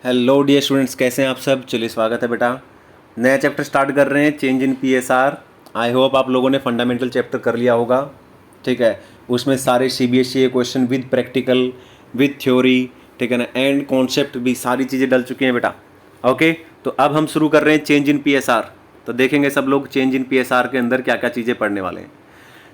Hello dear students, कैसे हैं आप सब। चलिए स्वागत है बेटा। नया चैप्टर स्टार्ट कर रहे हैं, change in PSR. I hope आप लोगों ने फंडामेंटल चैप्टर कर लिया होगा। ठीक है, उसमें सारे CBSE question with practical with theory, ठीक है ना, एंड कॉन्सेप्ट भी सारी चीज़ें डल चुकी हैं बेटा। ओके, तो अब हम शुरू कर रहे हैं चेंज इन पीएसआर। तो देखेंगे सब लोग चेंज इन पीएसआर के अंदर क्या क्या चीज़ें पढ़ने वाले हैं।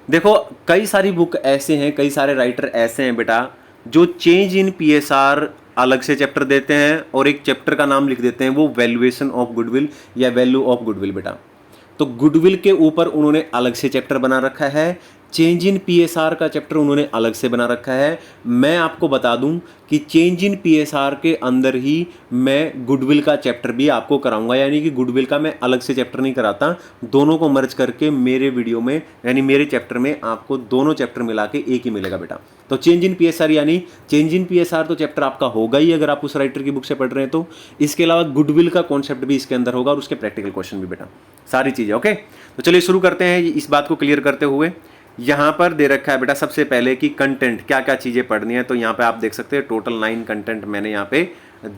देखो, कई सारी बुक ऐसे हैं, कई सारे राइटर ऐसे हैं बेटा जो चेंज इन पीएसआर अलग से चैप्टर देते हैं और एक चैप्टर का नाम लिख देते हैं, वो वैल्यूएशन ऑफ गुडविल या वैल्यू ऑफ गुडविल बेटा। तो गुडविल के ऊपर उन्होंने अलग से चैप्टर बना रखा है, चेंज इन पीएसआर का चैप्टर उन्होंने अलग से बना रखा है। मैं आपको बता दूं कि चेंज इन पीएसआर के अंदर ही मैं गुडविल का चैप्टर भी आपको कराऊंगा, यानी कि गुडविल का मैं अलग से चैप्टर नहीं कराता, दोनों को मर्ज करके मेरे वीडियो में यानी मेरे चैप्टर में आपको दोनों चैप्टर मिला के एक ही मिलेगा बेटा। तो चेंज इन पीएसआर यानी चेंज इन पीएसआर तो चैप्टर आपका होगा ही अगर आप उस राइटर की बुक से पढ़ रहे हैं तो। इसके अलावा गुडविल का कॉन्सेप्ट भी इसके अंदर होगा और उसके प्रैक्टिकल क्वेश्चन भी बेटा, सारी चीज़ें। ओके, तो चलिए शुरू करते हैं इस बात को क्लियर करते हुए। यहाँ पर दे रखा है बेटा सबसे पहले कि कंटेंट क्या क्या चीज़ें पढ़नी है। तो यहाँ पे आप देख सकते हैं टोटल 9 कंटेंट मैंने यहाँ पे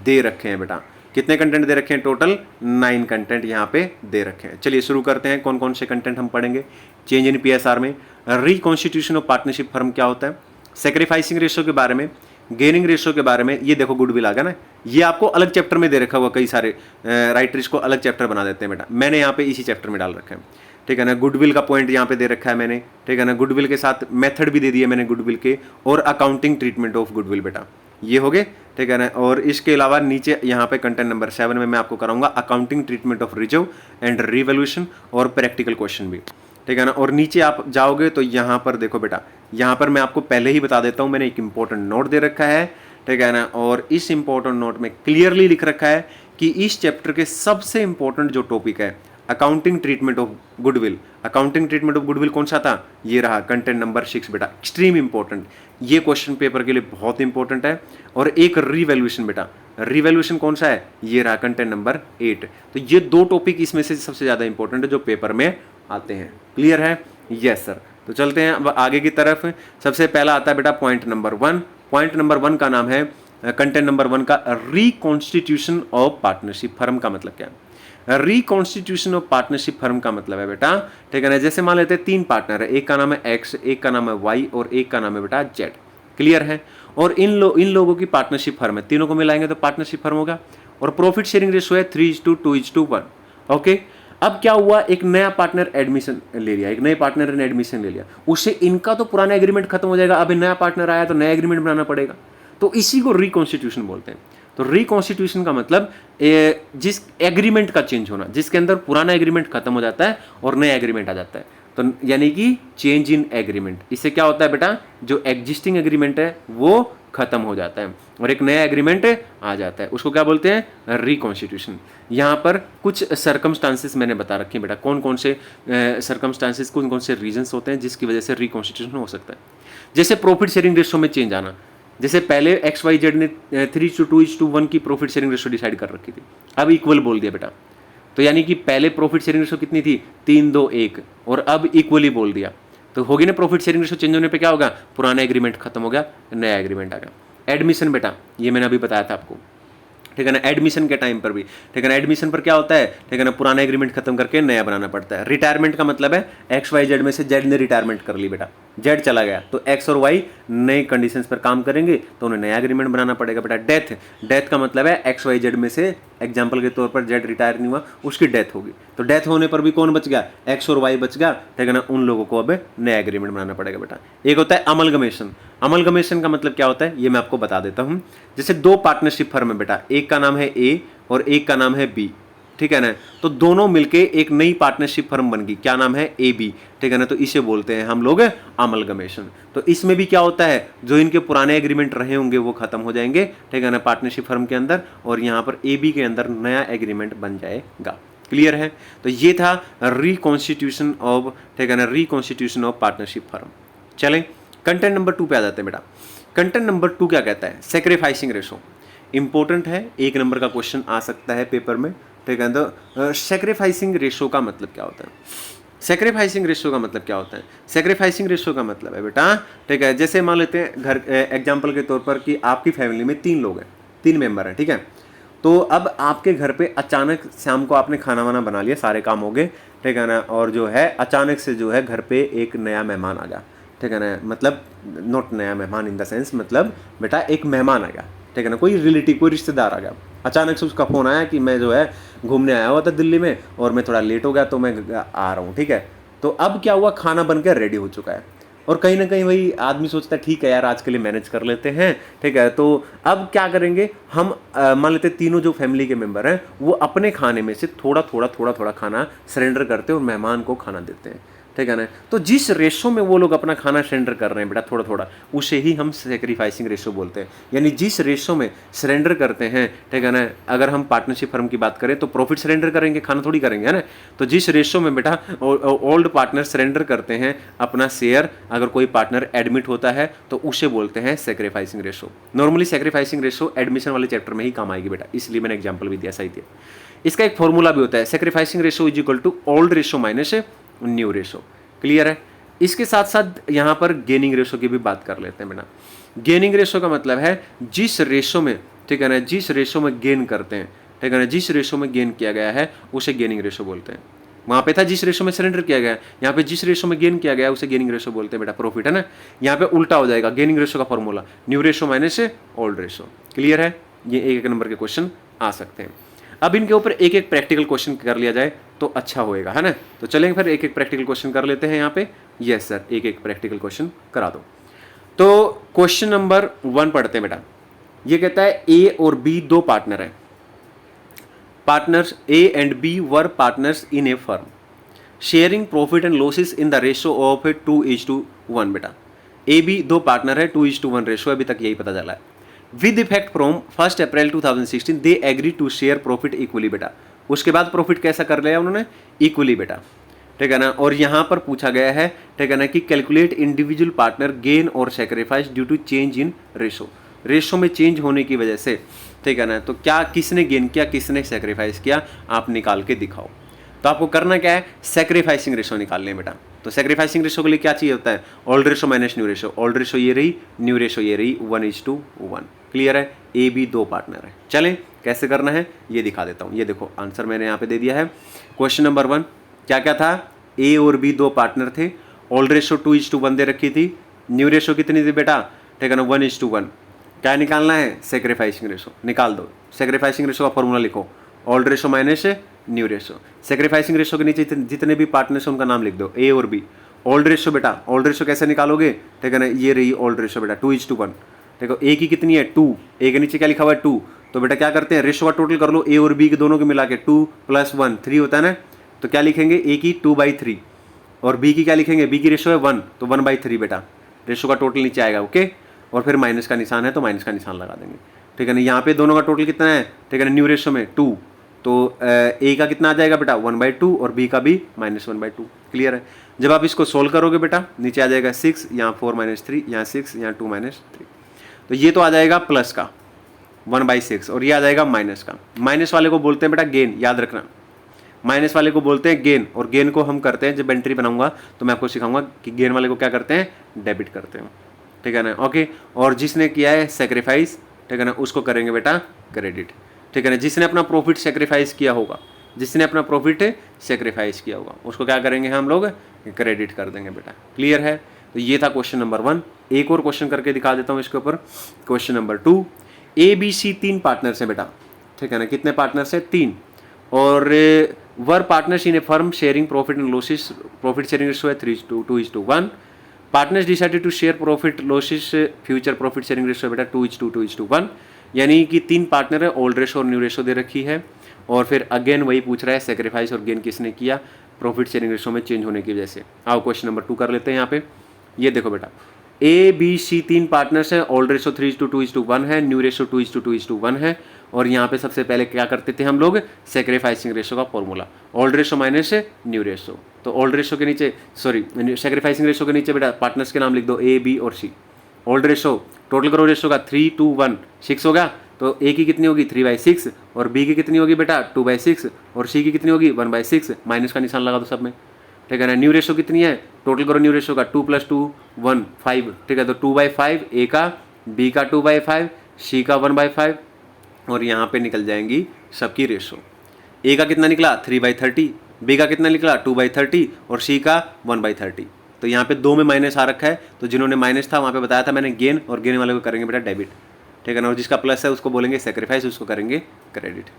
दे रखे हैं बेटा। कितने कंटेंट दे रखे हैं? टोटल 9 कंटेंट यहाँ पे दे रखे हैं। चलिए शुरू करते हैं, कौन कौन से कंटेंट हम पढ़ेंगे चेंज इन पीएसआर में। रिकॉन्स्टिट्यूशन ऑफ पार्टनरशिप फर्म क्या होता है, सेक्रीफाइसिंग रेशो के बारे में, गेनिंग रेशो के बारे में। ये देखो गुडविल आ गया ना, ये आपको अलग चैप्टर में दे रखा हुआ, कई सारे राइटर इसको अलग चैप्टर बना देते हैं बेटा, मैंने यहाँ पे इसी चैप्टर में डाल रखा है। ठीक है ना, गुडविल का पॉइंट यहाँ पे दे रखा है मैंने। ठीक है ना, गुडविल के साथ मेथड भी दे दिए मैंने गुडविल के, और अकाउंटिंग ट्रीटमेंट ऑफ गुडविल बेटा, ये हो गए। ठीक है ना, और इसके अलावा नीचे यहाँ पे कंटेंट नंबर 7 में मैं आपको कराऊंगा accounting treatment of reserve and revaluation और प्रैक्टिकल क्वेश्चन भी। ठीक है ना, और नीचे आप जाओगे तो यहाँ पर देखो बेटा, यहाँ पर मैं आपको पहले ही बता देता हूँ, मैंने एक इंपॉर्टेंट नोट दे रखा है। ठीक है ना, और इस इंपॉर्टेंट नोट में क्लियरली लिख रखा है कि इस चैप्टर के सबसे इंपॉर्टेंट जो टॉपिक है accounting treatment of goodwill. Accounting treatment of goodwill कौन सा था? ये रहा कंटेंट नंबर 6 बेटा, एक्सट्रीम इंपॉर्टेंट, ये क्वेश्चन पेपर के लिए बहुत इंपॉर्टेंट है। और एक रिवैल्यूएशन बेटा, रिवैल्यूएशन कौन सा है? ये रहा कंटेंट नंबर 8। तो ये दो टॉपिक इसमें से सबसे ज्यादा इंपॉर्टेंट है जो पेपर में आते हैं। क्लियर है? Yes sir. तो चलते हैं अब आगे की तरफ। सबसे पहला आता है बेटा पॉइंट नंबर 1। पॉइंट नंबर 1 का नाम है, कंटेंट नंबर 1 का रिकॉन्स्टिट्यूशन ऑफ पार्टनरशिप फर्म का मतलब क्या है? रिकॉन्स्टिट्यूशन ऑफ पार्टनरशिप फर्म का मतलब है बेटा, ठीक है ना, जैसे मान लेते हैं 3 पार्टनर है, एक का नाम है एक्स, एक का नाम है वाई और एक का नाम है बेटा जेड। क्लियर है? और इन लोगों की पार्टनरशिप फर्म है, तीनों को मिलाएंगे तो पार्टनरशिप फर्म होगा। और प्रॉफिट शेयरिंग रेशो है 3:2:1। ओके, अब क्या हुआ, एक नया पार्टनर एडमिशन ले लिया, एक नए पार्टनर ने एडमिशन ले लिया, उससे इनका तो पुराना एग्रीमेंट खत्म हो जाएगा, अब नया पार्टनर आया तो नया एग्रीमेंट बनाना पड़ेगा। तो इसी को रिकॉन्स्टिट्यूशन बोलते हैं। तो रिकॉन्स्टिट्यूशन का मतलब जिस एग्रीमेंट का चेंज होना, जिसके अंदर पुराना एग्रीमेंट खत्म हो जाता है और नया एग्रीमेंट आ जाता है, तो यानी कि चेंज इन एग्रीमेंट। इससे क्या होता है बेटा, जो एग्जिस्टिंग एग्रीमेंट है वो खत्म हो जाता है और एक नया एग्रीमेंट आ जाता है, उसको क्या बोलते हैं? रिकॉन्स्टिट्यूशन। यहाँ पर कुछ सर्कमस्टांसेस मैंने बता रखे हैं बेटा, कौन कौन से सर्कमस्टांसेस, कौन कौन से रीजंस होते हैं जिसकी वजह से रिकॉन्स्टिट्यूशन हो सकता है। जैसे प्रॉफिट शेयरिंग रेशो में चेंज आना, जैसे पहले XYZ ने 3:2:1 की प्रॉफिट शेयरिंग रेशो डिसाइड कर रखी थी, अब इक्वल बोल दिया बेटा। तो यानी कि पहले प्रॉफिट शेयरिंग रेशो कितनी थी? 3:2:1, और अब इक्वली बोल दिया, तो होगी ना प्रॉफिट शेयरिंग रेशो चेंज होने पे क्या होगा? पुराना एग्रीमेंट खत्म हो गया, नया एग्रीमेंट आ गया। एडमिशन बेटा, ये मैंने अभी बताया था आपको, ठीक है ना, एडमिशन के टाइम पर भी, ठीक है ना, एडमिशन पर क्या होता है, ठीक है ना, पुराना एग्रीमेंट खत्म करके नया बनाना पड़ता है। रिटायरमेंट का मतलब है XYZ में से Z ने रिटायरमेंट कर ली बेटा, Z चला गया, तो X और Y नए कंडीशंस पर काम करेंगे तो उन्हें नया एग्रीमेंट बनाना पड़ेगा बेटा। डेथ, डेथ का मतलब है XYZ में से एग्जाम्पल के तौर पर Z रिटायर नहीं हुआ, उसकी डेथ होगी, तो डेथ होने पर भी कौन बच गया? X और Y बच गया, ठीक है ना, उन लोगों को अब नया एग्रीमेंट बनाना पड़ेगा बेटा। एक होता है अमलगमेशन। अमलगमेशन का मतलब क्या होता है ये मैं आपको बता देता हूं। जैसे 2 पार्टनरशिप फर्म है बेटा, एक का नाम है A और एक का नाम है B, ठीक है ना, तो दोनों मिलके एक नई पार्टनरशिप फर्म बन गई, क्या नाम है? AB, ठीक है ना, तो इसे बोलते हैं हम लोग अमलगमेशन। तो इसमें भी क्या होता है, जो इनके पुराने एग्रीमेंट रहे होंगे वो खत्म हो जाएंगे, ठीक है ना, पार्टनरशिप फर्म के अंदर, और यहाँ पर AB के अंदर नया एग्रीमेंट बन जाएगा। क्लियर है? तो ये था रिकॉन्स्टिट्यूशन ऑफ, ठीक है ना, रिकॉन्स्टिट्यूशन ऑफ पार्टनरशिप फर्म। चलें कंटेंट नंबर 2 पे आ जाते हैं बेटा। कंटेंट नंबर 2 क्या कहता है? Sacrificing ratio. इंपॉर्टेंट है, 1 नंबर का क्वेश्चन आ सकता है पेपर में, ठीक है। तो सेक्रीफाइसिंग रेशो का मतलब क्या होता है? सेक्रीफाइसिंग रेशो का मतलब क्या होता है? सेक्रीफाइसिंग रेशो का मतलब है बेटा, ठीक है, जैसे मान लेते हैं घर एग्जांपल के तौर पर कि आपकी फैमिली में 3 लोग हैं, 3 मेंबर हैं, ठीक है, तो अब आपके घर पे अचानक शाम को आपने खाना वाना बना लिया, सारे काम हो गए, ठीक है ना, और जो है अचानक से जो है घर पे एक नया मेहमान आ गया, ठीक है ना, मतलब नॉट नया मेहमान इन द सेंस, मतलब बेटा एक मेहमान आ गया, ठीक है ना, कोई रिलेटिव कोई रिश्तेदार आ गया, अचानक से उसका फ़ोन आया कि मैं जो है घूमने आया हुआ था दिल्ली में और मैं थोड़ा लेट हो गया तो मैं आ रहा हूँ, ठीक है। तो अब क्या हुआ, खाना बनकर रेडी हो चुका है और कहीं ना कहीं वही आदमी सोचता है ठीक है यार आज के लिए मैनेज कर लेते हैं, ठीक है। तो अब क्या करेंगे हम, मान लेते तीनों जो फैमिली के मेंबर हैं वो अपने खाने में से थोड़ा थोड़ा खाना सरेंडर करते हैं और मेहमान को खाना देते हैं, ठीक है ना। तो जिस रेशो में वो लोग अपना खाना सरेंडर कर रहे हैं बेटा थोड़ा थोड़ा, उसे ही हम सेक्रीफाइसिंग रेशो बोलते हैं। यानी जिस रेशो में सरेंडर करते हैं, ठीक है ना, अगर हम पार्टनरशिप फर्म की बात करें तो प्रॉफिट सरेंडर करेंगे, खाना थोड़ी करेंगे, है ना। तो जिस रेशो में बेटा ओल्ड पार्टनर सरेंडर करते हैं अपना शेयर, अगर कोई पार्टनर एडमिट होता है तो उसे बोलते हैं sacrificing ratio. Normally sacrificing ratio admission वाले चैप्टर में ही काम आएगी बेटा, इसलिए मैंने एग्जाम्पल भी दिया, सही दिया। इसका एक फॉर्मूला भी होता है, sacrificing ratio is equal to old ratio minus new ratio. Clear है। इसके साथ साथ यहां पर गेनिंग रेशो की भी बात कर लेते हैं बेटा। गेनिंग रेशो का मतलब है जिस रेशो में, ठीक है ना, जिस रेशो में गेन करते हैं, ठीक है ना, जिस रेशो में गेन किया गया है उसे गेनिंग रेशो बोलते हैं। वहां पे था जिस रेशो में सरेंडर किया गया, यहाँ पे जिस रेशो में गेन किया गया उसे गेनिंग रेशो बोलते हैं बेटा, प्रॉफिट, है ना। यहाँ पे उल्टा हो जाएगा, गेनिंग रेशो का formula new ratio minus old ratio. Clear है। ये एक नंबर के क्वेश्चन आ सकते हैं। अब इनके ऊपर एक एक प्रैक्टिकल क्वेश्चन कर लिया जाए तो अच्छा होएगा, है ना। तो चलेंगे फिर एक एक प्रैक्टिकल क्वेश्चन कर लेते हैं यहाँ पे। यस सर, एक एक प्रैक्टिकल क्वेश्चन करा दो। तो क्वेश्चन नंबर 1 पढ़ते हैं बेटा। ये कहता है ए और बी दो पार्टनर हैं। Partners A and B were partners in a firm sharing profit and losses in the ratio of 2:1 बेटा। ए बी दो पार्टनर है, 2:1 रेशो, अभी तक यही पता चला है। With effect from 1 April 2016 they agree to share profit equally बेटा। उसके बाद प्रॉफिट कैसा कर लिया उन्होंने, इक्वली बेटा, ठीक है ना। और यहां पर पूछा गया है, ठीक है ना, कि कैलकुलेट इंडिविजुअल पार्टनर गेन और sacrifice due to change in ratio. Ratio में चेंज होने की वजह से, ठीक है ना, तो क्या किसने गेन किया किसने सेक्रीफाइस किया, आप निकाल के दिखाओ। तो आपको करना क्या है, सेक्रीफाइसिंग रेशो निकालनी है बेटा। तो सेक्रीफाइसिंग रेशो के लिए क्या चाहिए होता है, old ratio minus new ratio. Old ratio ये रही, न्यू रेशो ये रही, 1:1। क्लियर है। ए बी दो पार्टनर है। चलें कैसे करना है ये दिखा देता हूं। ये देखो आंसर मैंने यहाँ पे दे दिया है। क्वेश्चन नंबर 1 क्या क्या था, ए और बी दो पार्टनर थे, ओल्ड रेशो 2:1 दे रखी थी, न्यू रेशो कितनी थी बेटा, ठीक है ना, 1:1। क्या निकालना है, सेक्रीफाइसिंग रेशो निकाल दो। सेक्रीफाइसिंग रेशो का फॉर्मूला लिखो, old ratio minus new ratio. Sacrificing ratio के नीचे जितने भी पार्टनर्स हैं उनका नाम लिख दो, ए और बी। ओल्ड रेशो बेटा, ओल्ड रेशो कैसे निकालोगे, ठीक है ना, ये रही ओल्ड रेशो बेटा 2:1। देखो ए की कितनी है 2, ए के नीचे क्या लिखा हुआ है 2। तो बेटा क्या करते हैं, रेशो का टोटल कर लो, ए और बी के दोनों के मिला के 2 + 1 3 होता है ना। तो क्या लिखेंगे, ए की 2/3 और बी की क्या लिखेंगे, बी की रेशो है 1 तो 1/3 बेटा। रेशो का टोटल नीचे आएगा, ओके। और फिर माइनस का निशान है तो माइनस का निशान लगा देंगे, ठीक है ना। यहाँ पे दोनों का टोटल कितना है, ठीक है ना, न्यू रेशो में 2, तो ए का कितना आ जाएगा बेटा 1/2 और बी का भी -1/2। क्लियर है। जब आप इसको सोल्व करोगे बेटा नीचे आ जाएगा 6, यहाँ 4 - 3, यहाँ 6, यहाँ 2 - 3। तो ये तो आ जाएगा प्लस का 1/6 और ये आ जाएगा माइनस का। माइनस वाले को बोलते हैं बेटा गेन, याद रखना, माइनस वाले को बोलते हैं गेन। और गेन को हम करते हैं, जब एंट्री बनाऊंगा तो मैं आपको सिखाऊंगा कि गेन वाले को क्या करते हैं, डेबिट करते हैं, ठीक है ना, ओके। और जिसने किया है सेक्रीफाइस, ठीक है ना, उसको करेंगे बेटा क्रेडिट, ठीक है ना। जिसने अपना प्रॉफिट सेक्रीफाइस किया होगा, जिसने अपना प्रॉफिट सेक्रीफाइस किया होगा उसको क्या करेंगे हम लोग, क्रेडिट कर देंगे बेटा। क्लियर है। तो ये था क्वेश्चन नंबर 1। एक और क्वेश्चन करके दिखा देता हूँ इसके ऊपर। Question number 2, A B C 3 partners हैं बेटा, ठीक है ना। कितने पार्टनर्स हैं, 3। और were partners in a firm sharing profit and losses, profit sharing ratio है 3:2:1। Partners decided to share profit losses, future profit sharing ratio है बेटा 2:2:1। यानी कि 3 पार्टनर है, ओल्ड रेशो और न्यू रेशो दे रखी है। और फिर अगेन वही पूछ रहा है सेक्रीफाइस और गेन किसने किया, प्रॉफिट शेयरिंग रेशो में चेंज होने की वजह से। आओ क्वेश्चन नंबर 2 कर लेते हैं यहाँ पे। ये देखो बेटा, ए बी सी 3 पार्टनर्स हैं, ओल्ड रेशो 3:2:1 है, न्यू रेशो 2:2:1 है। और यहाँ पे सबसे पहले क्या करते थे हम लोग, सेक्रीफाइसिंग रेशो का formula, old ratio minus new ratio. तो ओल्ड रेशो के नीचे, सॉरी सेक्रीफाइसिंग रेशो के नीचे बेटा पार्टनर्स के नाम लिख दो, ए बी और सी। ओल्ड रेशो टोटल करो रेशो का 3:2:1, 6 होगा। तो ए की कितनी होगी 3/6 और बी की कितनी होगी बेटा 2/6 और सी की कितनी होगी 1/6। माइनस का निशान लगा दो सब में, ठीक है ना। न्यू रेशो कितनी है, टोटल करो न्यू रेशो का 2 + 2 1 5, ठीक है। तो 2/5 ए का, बी का 2/5, सी का 1/5, और यहाँ पे निकल जाएंगी सबकी रेशो। ए का कितना निकला 3/30, बी का कितना निकला 2/30 और सी का 1/30। तो यहाँ पे 2 में माइनस आ रखा है, तो जिन्होंने माइनस था वहाँ पे बताया था मैंने गेन, और गेन वाले को करेंगे बेटा डेबिट, ठीक है ना। और जिसका प्लस है उसको बोलेंगे सेक्रीफाइस, उसको करेंगे क्रेडिट।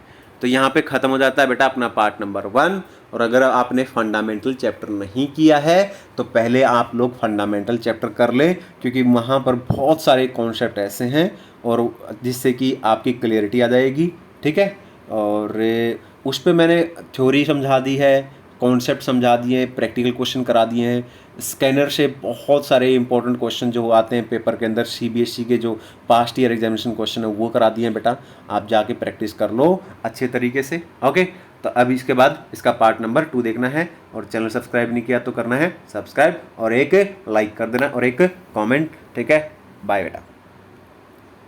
तो यहाँ पे ख़त्म हो जाता है बेटा अपना पार्ट नंबर 1। और अगर आपने फंडामेंटल चैप्टर नहीं किया है तो पहले आप लोग फंडामेंटल चैप्टर कर लें, क्योंकि वहाँ पर बहुत सारे कॉन्सेप्ट ऐसे हैं और जिससे कि आपकी क्लियरिटी आ जाएगी, ठीक है। और उस पर मैंने थ्योरी समझा दी है, कॉन्सेप्ट समझा दिए हैं, प्रैक्टिकल क्वेश्चन करा दिए हैं, स्कैनर से बहुत सारे इंपॉर्टेंट क्वेश्चन जो आते हैं पेपर के अंदर, सीबीएसई के जो पास्ट ईयर एग्जामिनेशन क्वेश्चन है वो करा दिए हैं बेटा। आप जाके प्रैक्टिस कर लो अच्छे तरीके से, ओके। तो अब इसके बाद इसका पार्ट नंबर 2 देखना है, और चैनल सब्सक्राइब नहीं किया तो करना है सब्सक्राइब, और एक लाइक कर देना और एक कॉमेंट, ठीक है। बाय बेटा।